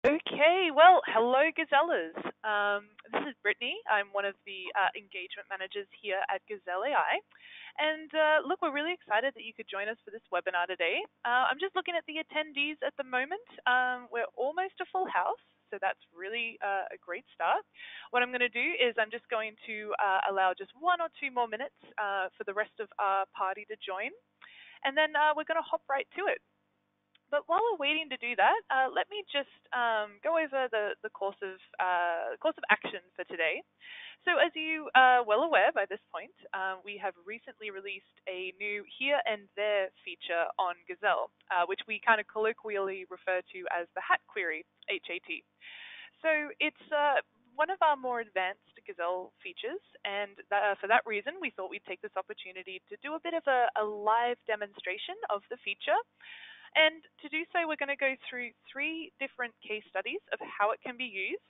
Okay, well, hello, Gazellas. This is Brittany. I'm one of the engagement managers here at Gazelle.ai. And look, we're really excited that you could join us for this webinar today. I'm just looking at the attendees at the moment. We're almost a full house, so that's really a great start. What I'm going to do is I'm just going to allow just 1 or 2 more minutes for the rest of our party to join. And then we're going to hop right to it. But while we're waiting to do that, let me just go over the course of action for today. So as you are well aware by this point, we have recently released a new here and there feature on Gazelle, which we kind of colloquially refer to as the hat query, HAT. So it's one of our more advanced Gazelle features, and for that reason, we thought we'd take this opportunity to do a bit of a live demonstration of the feature. And to do so, we're going to go through 3 different case studies of how it can be used.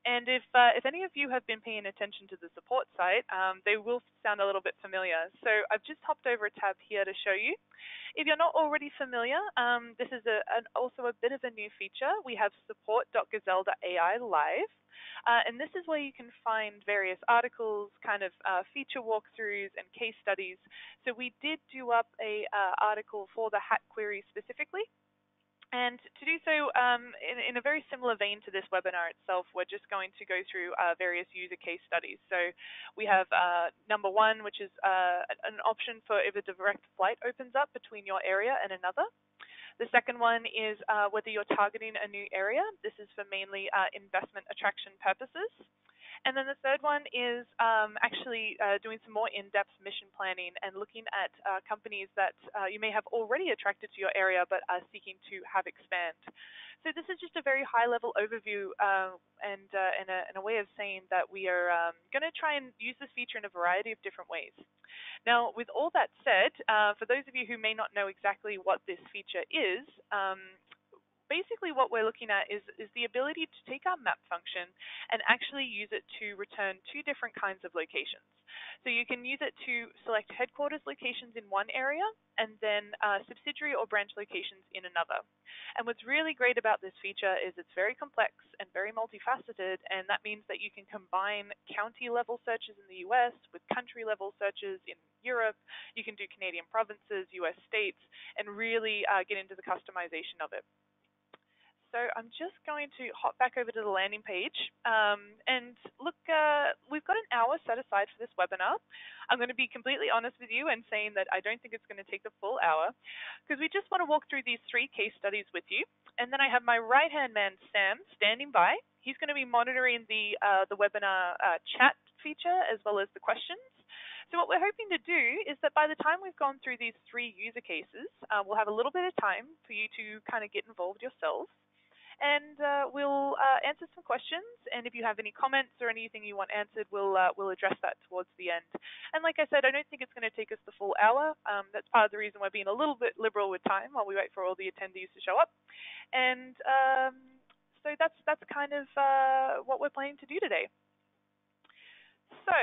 And if any of you have been paying attention to the support site, they will sound a little bit familiar. So I've just hopped over a tab here to show you. If you're not already familiar, this is also a bit of a new feature. We have support.gazelle.ai live. And this is where you can find various articles, kind of feature walkthroughs and case studies. So we did do up a article for the hat query specifically. And to do so in a very similar vein to this webinar itself, we're just going to go through various user case studies. So we have number 1, which is an option for if a direct flight opens up between your area and another. The second one is whether you're targeting a new area. This is for mainly investment attraction purposes. And then the third one is actually doing some more in-depth mission planning and looking at companies that you may have already attracted to your area but are seeking to have expand. So this is just a very high-level overview and a way of saying that we are going to try and use this feature in a variety of different ways. Now, with all that said, for those of you who may not know exactly what this feature is, basically what we're looking at is the ability to take our map function and actually use it to return 2 different kinds of locations. So you can use it to select headquarters locations in one area and then subsidiary or branch locations in another. And what's really great about this feature is it's very complex and very multifaceted, and that means that you can combine county-level searches in the US with country-level searches in Europe. You can do Canadian provinces, US states, and really get into the customization of it. So I'm just going to hop back over to the landing page. And look, we've got an hour set aside for this webinar. I'm going to be completely honest with you and saying that I don't think it's going to take the full hour, because we just want to walk through these 3 case studies with you. And then I have my right-hand man, Sam, standing by. He's going to be monitoring the webinar chat feature as well as the questions. So what we're hoping to do is that by the time we've gone through these 3 user cases, we'll have a little bit of time for you to kind of get involved yourselves. And we'll answer some questions, and if you have any comments or anything you want answered, we'll address that towards the end. And like I said, I don't think it's going to take us the full hour. That's part of the reason we're being a little bit liberal with time while we wait for all the attendees to show up. And so that's kind of what we're planning to do today. So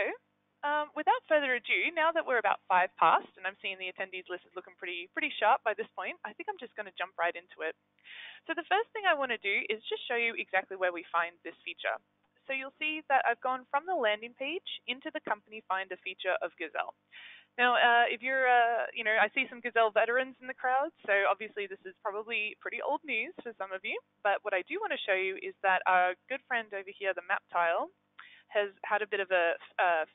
without further ado, now that we're about 5 past, and I'm seeing the attendees list is looking pretty sharp by this point, I think I'm just going to jump right into it. So the first thing I want to do is just show you exactly where we find this feature. So you'll see that I've gone from the landing page into the company finder feature of Gazelle. Now, if you're, I see some Gazelle veterans in the crowd, so obviously this is probably pretty old news for some of you. But what I do want to show you is that our good friend over here, the map tile, has had a bit of a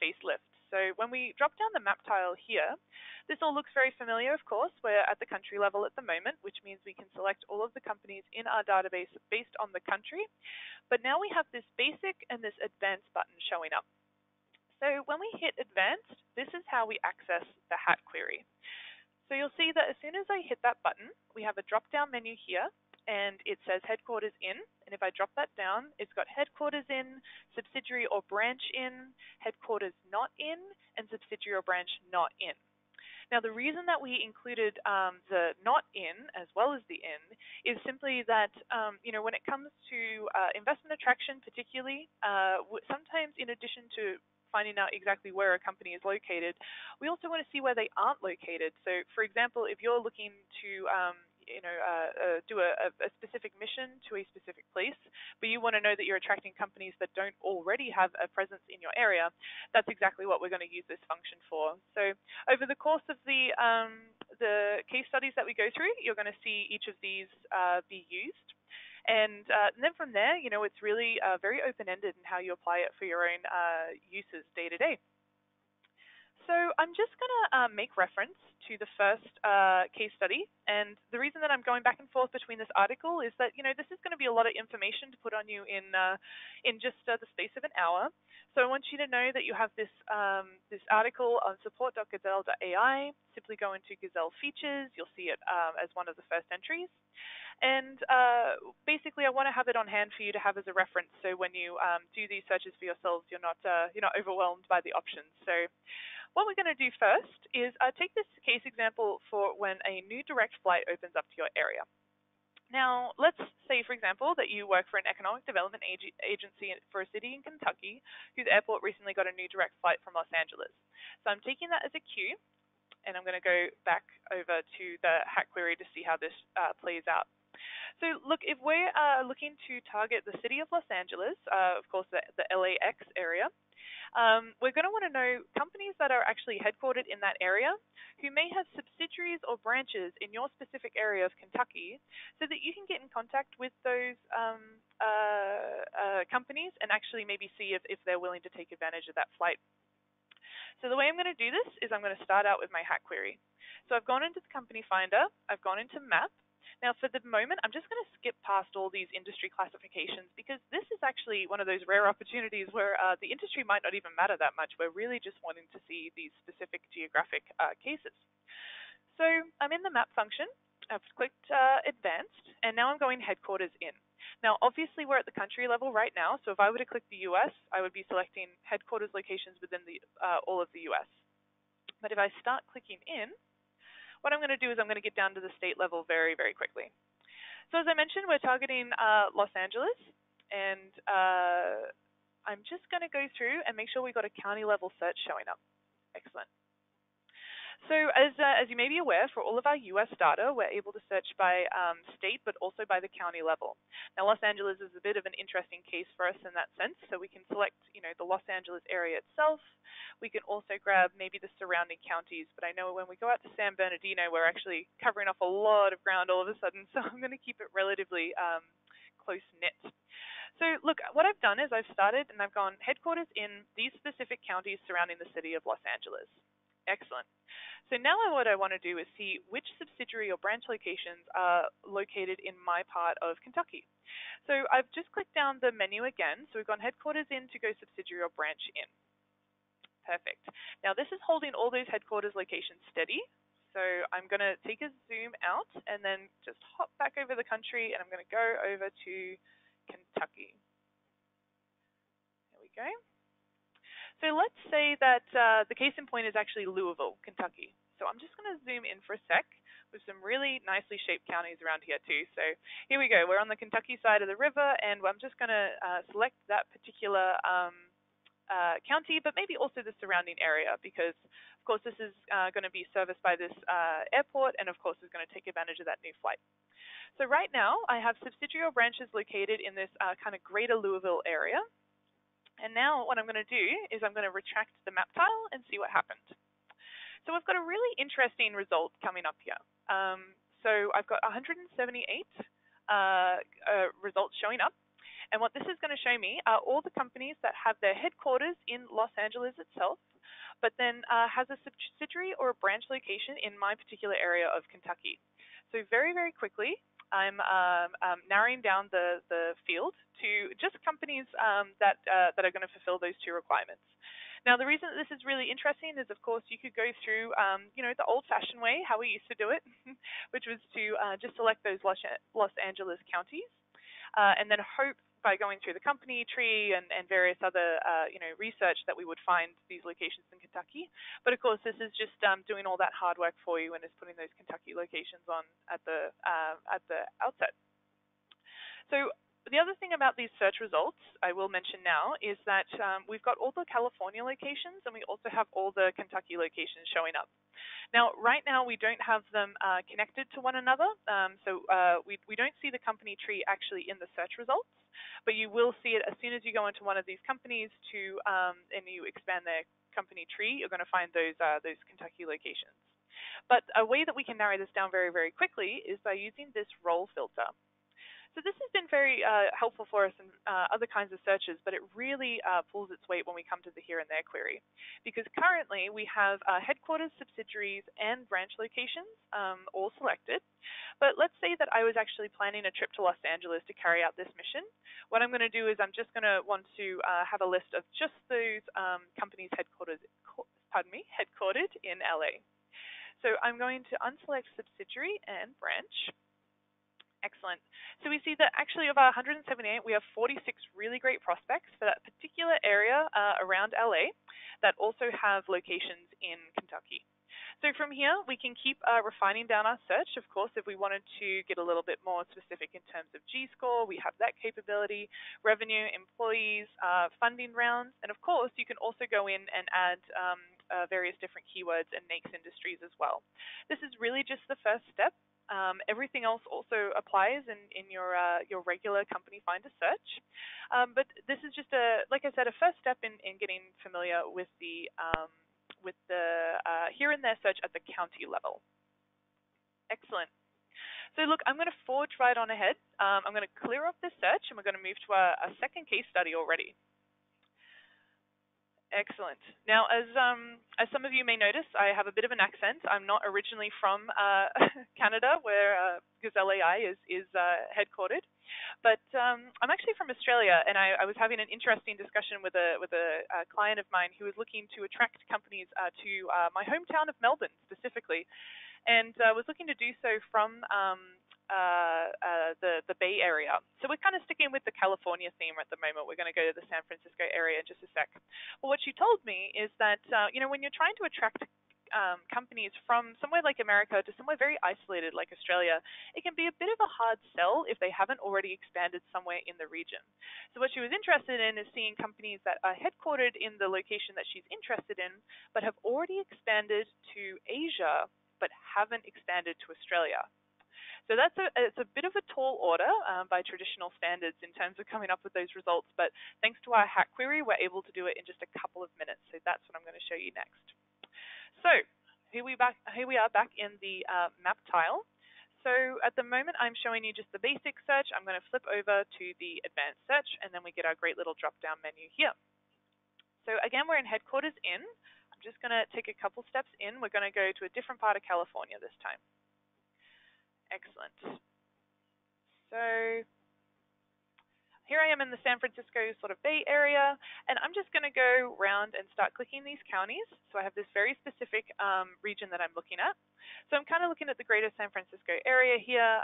facelift. So when we drop down the map tile here, this all looks very familiar, of course. We're at the country level at the moment, which means we can select all of the companies in our database based on the country. But now we have this basic and this advanced button showing up. So when we hit advanced, this is how we access the hat query. So you'll see that as soon as I hit that button, we have a drop-down menu here, and it says headquarters in. And if I drop that down, it's got headquarters in, subsidiary or branch in, headquarters not in, and subsidiary or branch not in. Now, the reason that we included the not in as well as the in is simply that, when it comes to investment attraction particularly, sometimes in addition to finding out exactly where a company is located, we also want to see where they aren't located. So, for example, if you're looking to do a specific mission to a specific place, but you want to know that you're attracting companies that don't already have a presence in your area, that's exactly what we're going to use this function for. So over the course of the case studies that we go through, you're going to see each of these be used. And then from there, it's really very open-ended in how you apply it for your own uses day to day. So I'm just going to make reference to the first case study. And the reason that I'm going back and forth between this article is that, this is going to be a lot of information to put on you in just the space of an hour. So I want you to know that you have this article on support.gazelle.ai. Simply go into Gazelle features. You'll see it as one of the first entries. And basically, I want to have it on hand for you to have as a reference. So when you do these searches for yourselves, you're not overwhelmed by the options. So what we're going to do first is take this case example for when a new direct flight opens up to your area. Now, let's say, for example, that you work for an economic development agency for a city in Kentucky whose airport recently got a new direct flight from Los Angeles. So I'm taking that as a cue, and I'm going to go back over to the hack query to see how this plays out. So look, if we're looking to target the city of Los Angeles, of course the LAX area, we're going to want to know companies that are actually headquartered in that area who may have subsidiaries or branches in your specific area of Kentucky so that you can get in contact with those companies and actually maybe see if they're willing to take advantage of that flight. So the way I'm going to do this is I'm going to start out with my hack query. So I've gone into the company finder, I've gone into map. Now, for the moment, I'm just going to skip past all these industry classifications because this is actually one of those rare opportunities where the industry might not even matter that much. We're really just wanting to see these specific geographic cases. So I'm in the map function. I've clicked advanced, and now I'm going headquarters in. Now, obviously, we're at the country level right now, so if I were to click the US, I would be selecting headquarters locations within all of the US. But if I start clicking in, what I'm going to do is I'm going to get down to the state level very, very quickly. So as I mentioned, we're targeting Los Angeles, and I'm just going to go through and make sure we got a county level search showing up. Excellent. So as you may be aware, for all of our US data, we're able to search by state, but also by the county level. Now, Los Angeles is a bit of an interesting case for us in that sense. So we can select, the Los Angeles area itself. We can also grab maybe the surrounding counties. But I know when we go out to San Bernardino, we're actually covering off a lot of ground all of a sudden. So I'm going to keep it relatively close-knit. So look, what I've done is I've started and I've gone headquarters in these specific counties surrounding the city of Los Angeles. Excellent. So now what I want to do is see which subsidiary or branch locations are located in my part of Kentucky. So I've just clicked down the menu again. So we've gone headquarters in to go subsidiary or branch in. Perfect. Now this is holding all those headquarters locations steady. So I'm going to take a zoom out and then just hop back over the country, and I'm going to go over to Kentucky. There we go. So let's say that the case in point is actually Louisville, Kentucky. So I'm just going to zoom in for a sec with some really nicely shaped counties around here too. So here we go. We're on the Kentucky side of the river, and I'm just going to select that particular county, but maybe also the surrounding area because, of course, this is going to be serviced by this airport, and, of course, is going to take advantage of that new flight. So right now, I have subsidiary branches located in this kind of greater Louisville area. And now what I'm going to do is I'm going to retract the map tile and see what happened. So we've got a really interesting result coming up here. So I've got 178 results showing up. And what this is going to show me are all the companies that have their headquarters in Los Angeles itself, but then has a subsidiary or a branch location in my particular area of Kentucky. So very, very quickly, I'm narrowing down the field to just companies that are going to fulfill those two requirements. Now, the reason that this is really interesting is, of course, you could go through, the old-fashioned way, how we used to do it, which was to just select those Los Angeles counties, and then hope by going through the company tree and various other, research that we would find these locations in Kentucky. But of course, this is just doing all that hard work for you and is putting those Kentucky locations on at the outset. So the other thing about these search results I will mention now is that we've got all the California locations and we also have all the Kentucky locations showing up. Now, right now, we don't have them connected to one another, we don't see the company tree actually in the search results, but you will see it as soon as you go into one of these companies and you expand their company tree. You're going to find those Kentucky locations. But a way that we can narrow this down very, very quickly is by using this role filter. So this has been very helpful for us in other kinds of searches, but it really pulls its weight when we come to the here and there query. Because currently we have headquarters, subsidiaries, and branch locations all selected. But let's say that I was actually planning a trip to Los Angeles to carry out this mission. What I'm going to do is I'm just going to want to have a list of just those companies headquartered in LA. So I'm going to unselect subsidiary and branch. Excellent. So we see that actually of our 178, we have 46 really great prospects for that particular area around LA that also have locations in Kentucky. So from here, we can keep refining down our search. Of course, if we wanted to get a little bit more specific in terms of G-score, we have that capability, revenue, employees, funding rounds, and of course, you can also go in and add various different keywords and NAICS industries as well. This is really just the first step. Everything else also applies in your regular company finder search. But this is just like I said, a first step in getting familiar with the here and there search at the county level. Excellent. So look, I'm going to forge right on ahead. I'm going to clear up this search, and we're going to move to a second case study already. Excellent. Now, as some of you may notice, I have a bit of an accent. I'm not originally from Canada, where Gazelle.ai is headquartered, but I'm actually from Australia, and I was having an interesting discussion with a client of mine who was looking to attract companies to my hometown of Melbourne specifically, and was looking to do so from the Bay Area. So we're kind of sticking with the California theme at the moment. We're going to go to the San Francisco area in just a sec. But what she told me is that, when you're trying to attract companies from somewhere like America to somewhere very isolated like Australia, it can be a bit of a hard sell if they haven't already expanded somewhere in the region. So what she was interested in is seeing companies that are headquartered in the location that she's interested in, but have already expanded to Asia, but haven't expanded to Australia. So it's a bit of a tall order by traditional standards in terms of coming up with those results, but thanks to our hack query, we're able to do it in just a couple of minutes. So that's what I'm going to show you next. So here we are back in the map tile. So at the moment, I'm showing you just the basic search. I'm going to flip over to the advanced search, and then we get our great little drop-down menu here. So again, we're in headquarters in. I'm just going to take a couple steps in. We're going to go to a different part of California this time. Excellent. So here I am in the San Francisco sort of Bay Area, and I'm just going to go around and start clicking these counties. So I have this very specific region that I'm looking at. So I'm kind of looking at the greater San Francisco area here,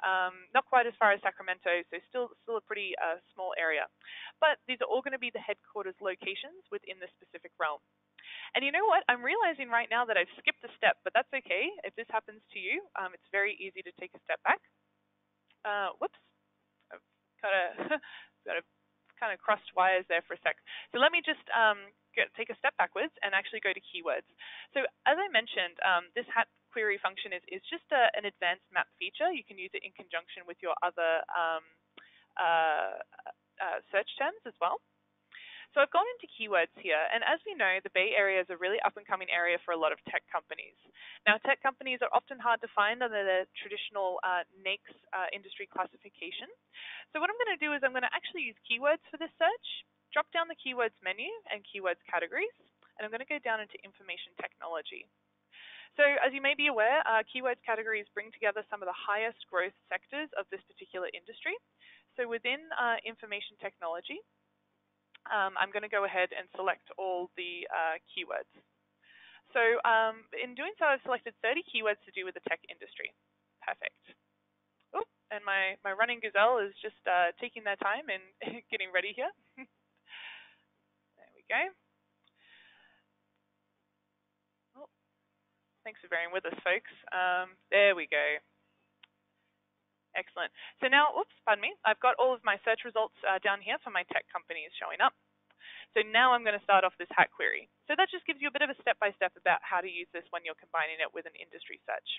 not quite as far as Sacramento, so still a pretty small area. But these are all going to be the headquarters locations within this specific realm. And you know what? I'm realizing right now that I've skipped a step, but that's okay. If this happens to you, it's very easy to take a step back. Whoops. I've got to kind of crossed wires there for a sec. So let me just take a step backwards and actually go to keywords. So as I mentioned, this hat query function is just an advanced map feature. You can use it in conjunction with your other search terms as well. So I've gone into keywords here, and as we know, the Bay Area is a really up-and-coming area for a lot of tech companies. Now, tech companies are often hard to find under the traditional NAICS industry classification. So what I'm going to do is I'm going to actually use keywords for this search, drop down the keywords menu and keywords categories, and I'm going to go down into information technology. So as you may be aware, keywords categories bring together some of the highest growth sectors of this particular industry. So within information technology, I'm going to go ahead and select all the keywords. So in doing so, I've selected 30 keywords to do with the tech industry. Perfect. Oh, and my running gazelle is just taking their time and getting ready here. There we go. Oh, thanks for bearing with us, folks. There we go. Excellent. So now, pardon me, I've got all of my search results down here for my tech companies showing up. So now I'm going to start off this hat query. So that just gives you a bit of a step-by-step about how to use this when you're combining it with an industry search.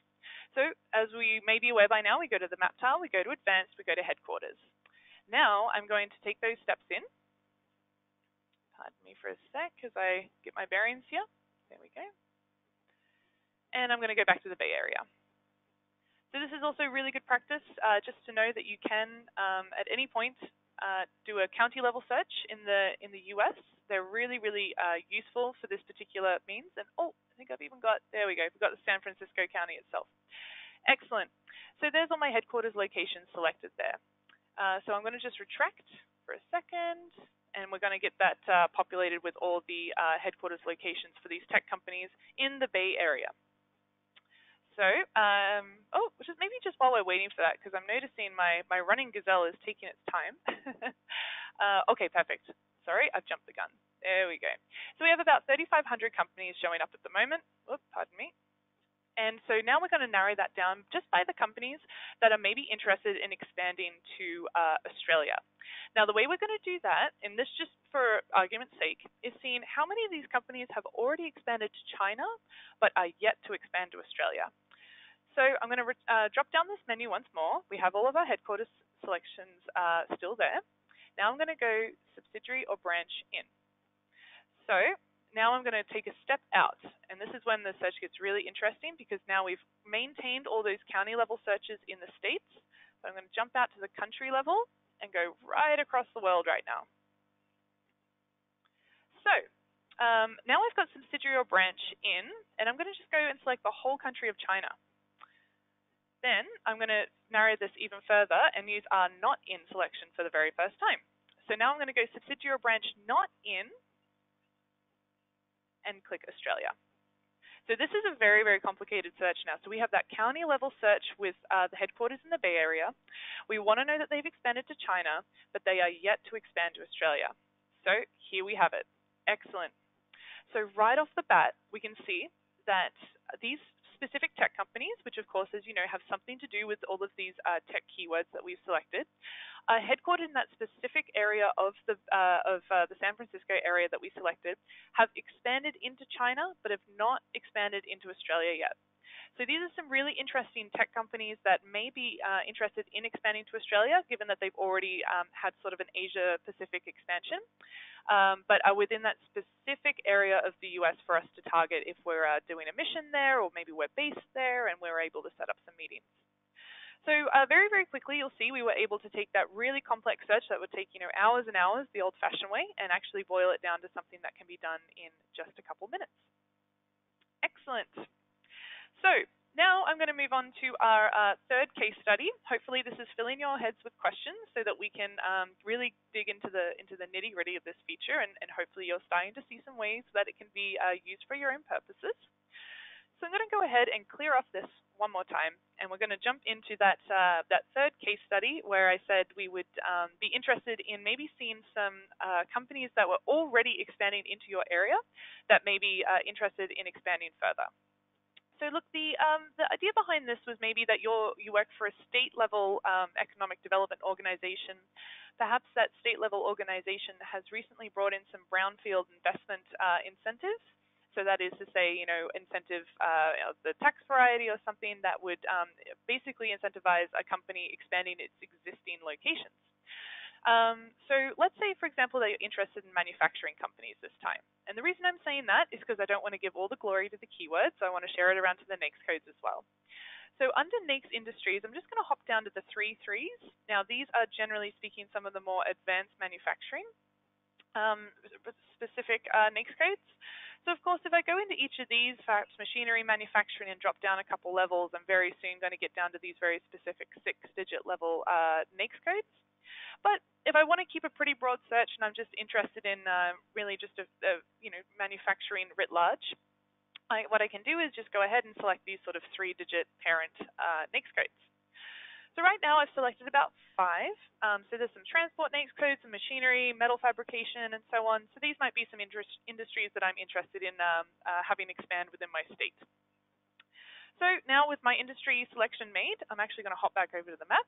So as we may be aware by now, we go to the map tile, we go to advanced, we go to headquarters. Now I'm going to take those steps in. Pardon me for a sec as I get my bearings here. There we go. And I'm going to go back to the Bay Area. So this is also really good practice, just to know that you can, at any point, do a county level search in the US. They're really, really useful for this particular means. And I think I've even got, there we go, we've got the San Francisco County itself. Excellent. So there's all my headquarters locations selected there. So I'm going to just retract for a second, and we're going to get that populated with all the headquarters locations for these tech companies in the Bay Area. So, which is maybe just while we're waiting for that, because I'm noticing my running Gazelle is taking its time. Okay, perfect. Sorry, I've jumped the gun. There we go. So we have about 3,500 companies showing up at the moment. Oops, pardon me. And so now we're going to narrow that down just by the companies that are maybe interested in expanding to Australia. Now, the way we're going to do that, and this just for argument's sake, is seeing how many of these companies have already expanded to China but are yet to expand to Australia. So I'm going to drop down this menu once more. We have all of our headquarters selections still there. Now I'm going to go subsidiary or branch in. So now I'm going to take a step out, and this is when the search gets really interesting, because now we've maintained all those county level searches in the states. So I'm going to jump out to the country level and go right across the world right now. So now I've got subsidiary or branch in, and I'm going to just go and select the whole country of China. Then I'm going to narrow this even further and use our not in selection for the very first time. So now I'm going to go subsidiary or branch not in and click Australia. So this is a very, very complicated search now. So we have that county level search with the headquarters in the Bay Area. We want to know that they've expanded to China, but they are yet to expand to Australia. So here we have it. Excellent. So right off the bat, we can see that these specific tech companies, which of course, as you know, have something to do with all of these tech keywords that we've selected, are headquartered in that specific area of the San Francisco area that we selected, have expanded into China, but have not expanded into Australia yet. So these are some really interesting tech companies that may be interested in expanding to Australia, given that they've already had sort of an Asia-Pacific expansion, but are within that specific area of the US for us to target if we're doing a mission there, or maybe we're based there and we're able to set up some meetings. So very, very quickly, you'll see we were able to take that really complex search that would take, hours and hours the old-fashioned way, and actually boil it down to something that can be done in just a couple minutes. Excellent. So now I'm going to move on to our third case study. Hopefully this is filling your heads with questions so that we can really dig into the nitty-gritty of this feature, and hopefully you're starting to see some ways that it can be used for your own purposes. So I'm going to go ahead and clear off this one more time, and we're going to jump into that third case study where I said we would be interested in maybe seeing some companies that were already expanding into your area that may be interested in expanding further. So look, the idea behind this was maybe that you work for a state-level economic development organization. Perhaps that state-level organization has recently brought in some brownfield investment incentives. So that is to say, incentive the tax variety or something that would basically incentivize a company expanding its existing locations. So let's say, for example, that you're interested in manufacturing companies this time. And the reason I'm saying that is because I don't want to give all the glory to the keywords, so I want to share it around to the NAICS codes as well. So under NAICS Industries, I'm just going to hop down to the 3 3s. Now, these are generally speaking some of the more advanced manufacturing specific NAICS codes. So of course, if I go into each of these, perhaps machinery manufacturing, and drop down a couple levels, I'm very soon going to get down to these very specific 6-digit level NAICS codes. But if I want to keep a pretty broad search and I'm just interested in really just manufacturing writ large, what I can do is just go ahead and select these sort of 3-digit parent NAICS codes. So right now I've selected about 5. So there's some transport NAICS codes, some machinery, metal fabrication, and so on. So these might be some industries that I'm interested in having expand within my state. So now with my industry selection made, I'm actually going to hop back over to the map.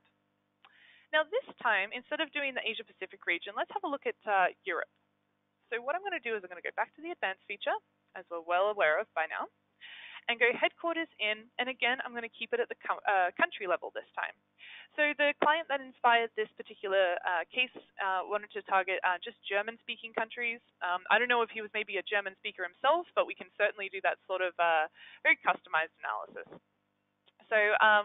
Now this time, instead of doing the Asia Pacific region, let's have a look at Europe. So what I'm going to do is I'm going to go back to the advanced feature, as we're well aware of by now, and go headquarters in, and again, I'm going to keep it at the country level this time. So the client that inspired this particular case wanted to target just German-speaking countries. I don't know if he was maybe a German speaker himself, but we can certainly do that sort of very customized analysis. So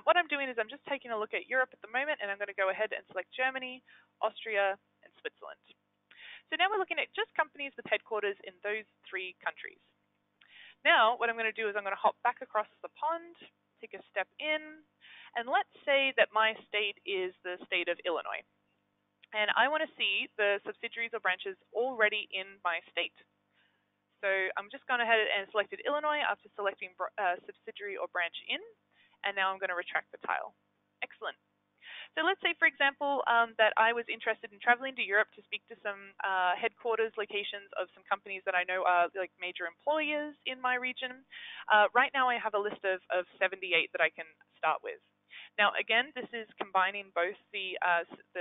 what I'm doing is I'm just taking a look at Europe at the moment, and I'm going to go ahead and select Germany, Austria, and Switzerland. So now we're looking at just companies with headquarters in those 3 countries. Now, what I'm going to do is I'm going to hop back across the pond, take a step in, and let's say that my state is the state of Illinois. And I want to see the subsidiaries or branches already in my state. So I'm just gone ahead and selected Illinois after selecting subsidiary or branch in, and now I'm going to retract the tile. Excellent. So let's say, for example, that I was interested in traveling to Europe to speak to some headquarters locations of some companies that I know are like major employers in my region. Right now I have a list of 78 that I can start with. Now, again, this is combining both the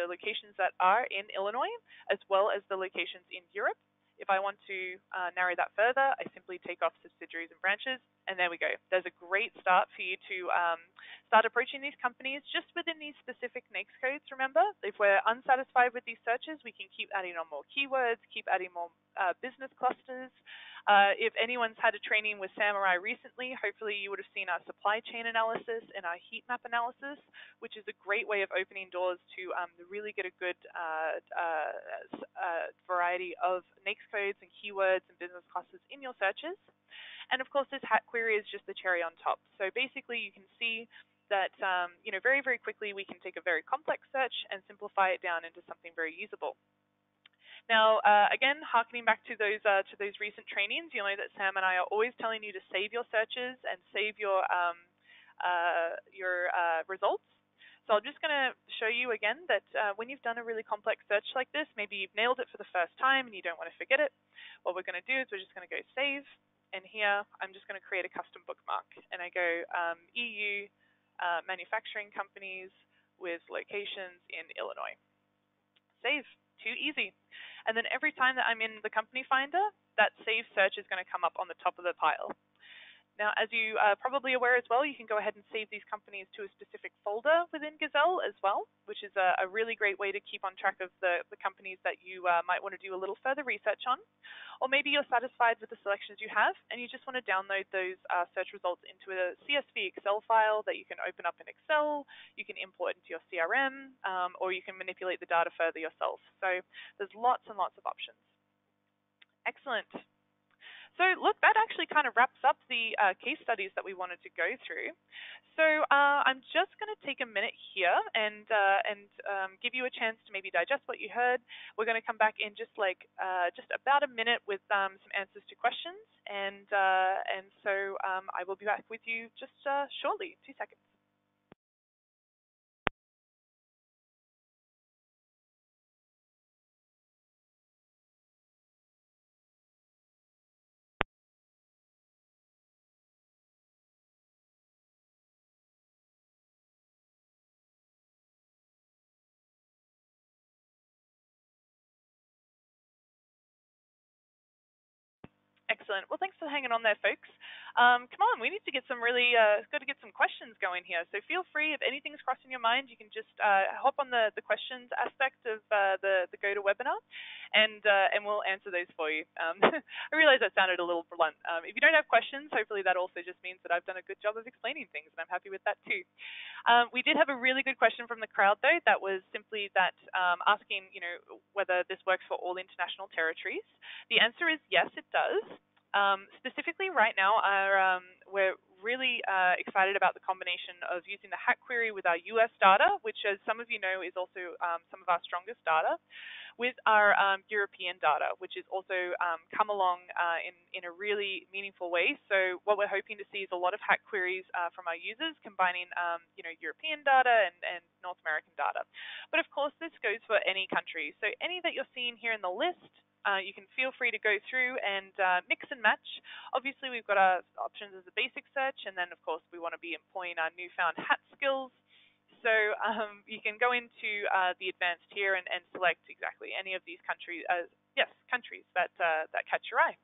locations that are in Illinois as well as the locations in Europe. If I want to narrow that further, I simply take off subsidiaries and branches, and there we go. There's a great start for you to start approaching these companies just within these specific NAICS codes, remember. If we're unsatisfied with these searches, we can keep adding on more keywords, keep adding more business clusters. If anyone's had a training with Samurai recently, hopefully you would have seen our supply chain analysis and our heat map analysis, which is a great way of opening doors to really get a good variety of NAICS codes and keywords and business clusters in your searches. And of course, this hat query is just the cherry on top. So basically, you can see that very, very quickly we can take a very complex search and simplify it down into something very usable. Now, again, harkening back to those recent trainings, you'll know that Sam and I are always telling you to save your searches and save your results. So I'm just going to show you again that when you've done a really complex search like this, maybe you've nailed it for the first time and you don't want to forget it, what we're going to do is we're just going to go save. And here, I'm just going to create a custom bookmark. And I go EU manufacturing companies with locations in Illinois. Save. Too easy. And then every time that I'm in the company finder, that save search is going to come up on the top of the pile. Now, as you are probably aware as well, you can go ahead and save these companies to a specific folder within Gazelle as well, which is a really great way to keep on track of the companies that you might want to do a little further research on. Or maybe you're satisfied with the selections you have and you just want to download those search results into a CSV Excel file that you can open up in Excel, you can import into your CRM, or you can manipulate the data further yourself. So there's lots and lots of options. Excellent. So look, that actually kind of wraps up the case studies that we wanted to go through. So I'm just going to take a minute here and give you a chance to maybe digest what you heard. We're going to come back in just about a minute with some answers to questions, and so I will be back with you just shortly. 2 seconds. Excellent. Well, thanks for hanging on there, folks. Come on, we need to get some got to get some questions going here. So feel free, if anything's crossing your mind, you can just hop on the questions aspect of the GoToWebinar, and we'll answer those for you. I realize that sounded a little blunt. If you don't have questions, hopefully that also just means that I've done a good job of explaining things, and I'm happy with that too. We did have a really good question from the crowd, though. That was simply that asking, whether this works for all international territories. The answer is yes, it does. Specifically right now, we're really excited about the combination of using the hat query with our US data, which, as some of you know, is also some of our strongest data, with our European data, which is also come along in a really meaningful way. So what we're hoping to see is a lot of hat queries from our users combining European data and North American data. But of course, this goes for any country. So any that you're seeing here in the list, you can feel free to go through and mix and match. Obviously, we've got our options as a basic search, and then, of course, we want to be employing our newfound hat skills. So you can go into the advanced here and select exactly any of these countries. yes, countries that catch your eye.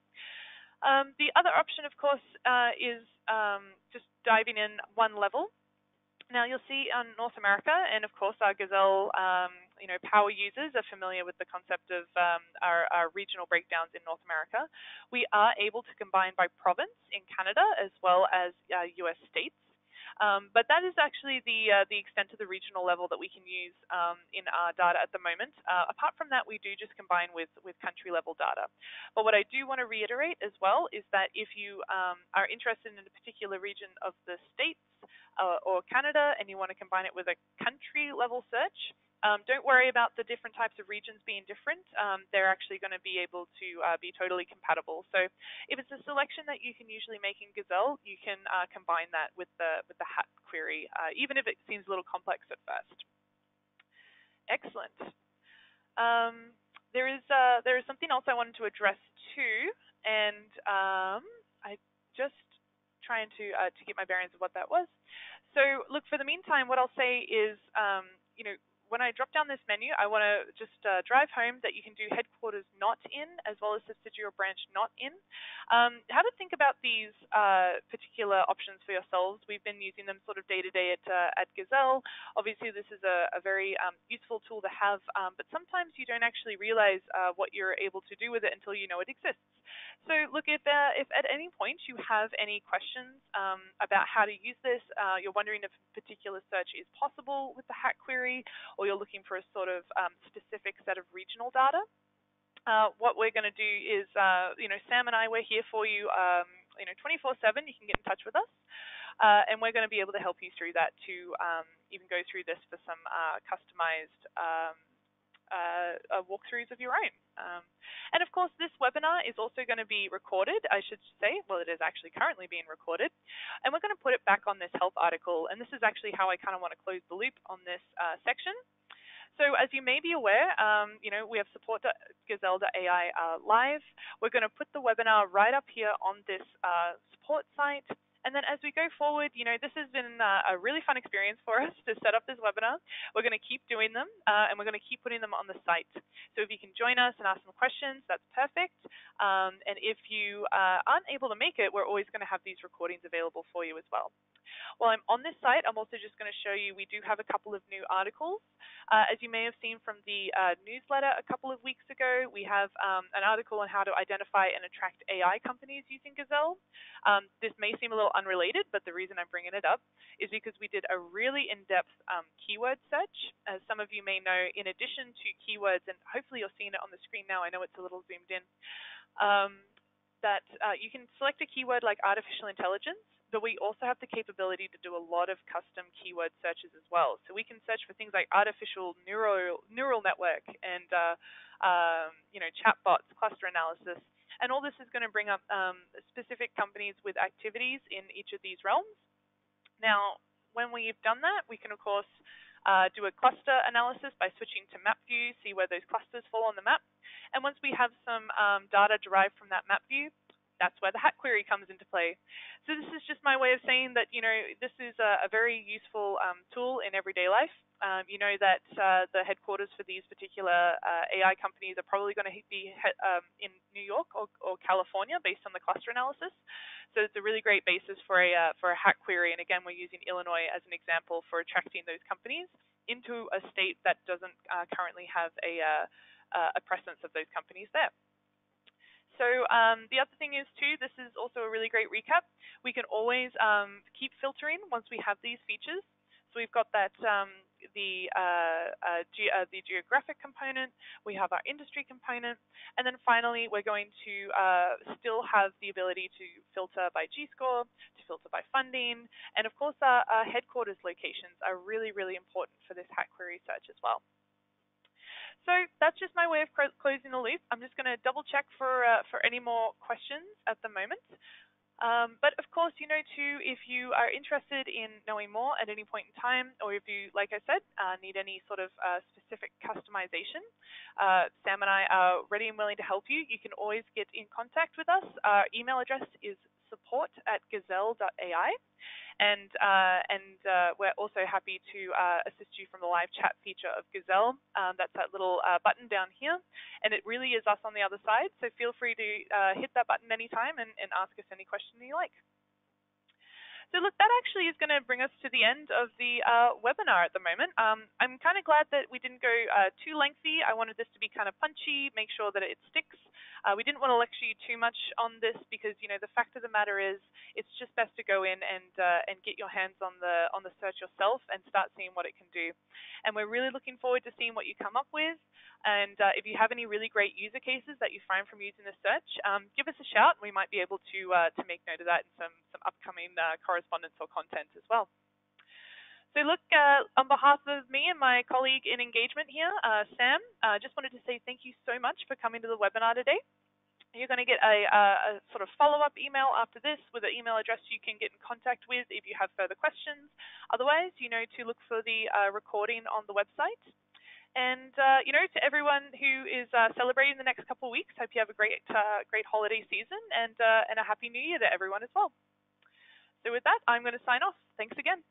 The other option, of course, is just diving in one level. Now you'll see on North America, and of course our Gazelle, power users are familiar with the concept of our regional breakdowns in North America. We are able to combine by province in Canada as well as U.S. states. But that is actually the extent of the regional level that we can use in our data at the moment. Apart from that, we do just combine with country level data. But what I do want to reiterate as well is that if you are interested in a particular region of the states or Canada and you want to combine it with a country level search, don't worry about the different types of regions being different. They're actually going to be able to be totally compatible. So if it's a selection that you can usually make in Gazelle, you can combine that with the hat query, even if it seems a little complex at first. Excellent. There is something else I wanted to address too, and I just trying to get my bearings of what that was. So look, for the meantime, what I'll say is, when I drop down this menu, I want to just drive home that you can do headquarters not in, as well as subsidiary or branch not in. Have a think about these particular options for yourselves. We've been using them sort of day to day at Gazelle. Obviously, this is a very useful tool to have, but sometimes you don't actually realize what you're able to do with it until you know it exists. So look, if at any point you have any questions about how to use this, you're wondering if a particular search is possible with the hat query, or you're looking for a sort of specific set of regional data, what we're going to do is, Sam and I, we're here for you, 24/7. You can get in touch with us, and we're going to be able to help you through that to even go through this for some customized walkthroughs of your own. And of course, this webinar is also going to be recorded, I should say. Well, it is actually currently being recorded. And we're going to put it back on this health article. And this is actually how I kind of want to close the loop on this section. So as you may be aware, we have support.gazelle.ai live. We're going to put the webinar right up here on this support site. And then as we go forward, this has been a really fun experience for us to set up this webinar. We're going to keep doing them, and we're going to keep putting them on the site. So if you can join us and ask some questions, that's perfect. And if you aren't able to make it, we're always going to have these recordings available for you as well. While I'm on this site, I'm also just going to show you we do have a couple of new articles. As you may have seen from the newsletter a couple of weeks ago, we have an article on how to identify and attract AI companies using Gazelle. This may seem a little unrelated, but the reason I'm bringing it up is because we did a really in-depth keyword search. As some of you may know, in addition to keywords, and hopefully you're seeing it on the screen now, I know it's a little zoomed in, that you can select a keyword like artificial intelligence, but we also have the capability to do a lot of custom keyword searches as well. So we can search for things like artificial neural network and chatbots, cluster analysis, and all this is going to bring up specific companies with activities in each of these realms. Now, when we've done that, we can of course do a cluster analysis by switching to map view, see where those clusters fall on the map. And once we have some data derived from that map view, that's where the hat query comes into play. So this is just my way of saying that, this is a very useful tool in everyday life. You know that the headquarters for these particular AI companies are probably going to be in New York or California based on the cluster analysis. So it's a really great basis for a hat query. And again, we're using Illinois as an example for attracting those companies into a state that doesn't currently have a presence of those companies there. So the other thing is too, this is also a really great recap. We can always keep filtering once we have these features. So we've got that the geographic component, we have our industry component, and then finally we're going to still have the ability to filter by G-score, to filter by funding, and of course our headquarters locations are really, really important for this hat query search as well. So that's just my way of closing the loop. I'm just going to double check for any more questions at the moment. But of course, too, if you are interested in knowing more at any point in time, or if you, like I said, need any sort of specific customization, Sam and I are ready and willing to help you. You can always get in contact with us. Our email address is support@gazelle.ai. And we're also happy to assist you from the live chat feature of Gazelle. That's that little button down here, and it really is us on the other side. So feel free to hit that button anytime and ask us any question you like. So look, that actually is going to bring us to the end of the webinar at the moment. I'm kind of glad that we didn't go too lengthy. I wanted this to be kind of punchy, make sure that it sticks. We didn't want to lecture you too much on this because, you know, the fact of the matter is it's just best to go in and get your hands on the search yourself and start seeing what it can do. And we're really looking forward to seeing what you come up with. And if you have any really great user cases that you find from using the search, give us a shout. We might be able to make note of that in some upcoming correspondence or content as well. So look, on behalf of me and my colleague in engagement here, Sam, just wanted to say thank you so much for coming to the webinar today. You're going to get a sort of follow-up email after this with an email address you can get in contact with if you have further questions. Otherwise, you know to look for the recording on the website. And, you know, to everyone who is celebrating the next couple of weeks, hope you have a great holiday season and a happy new year to everyone as well. So with that, I'm going to sign off. Thanks again.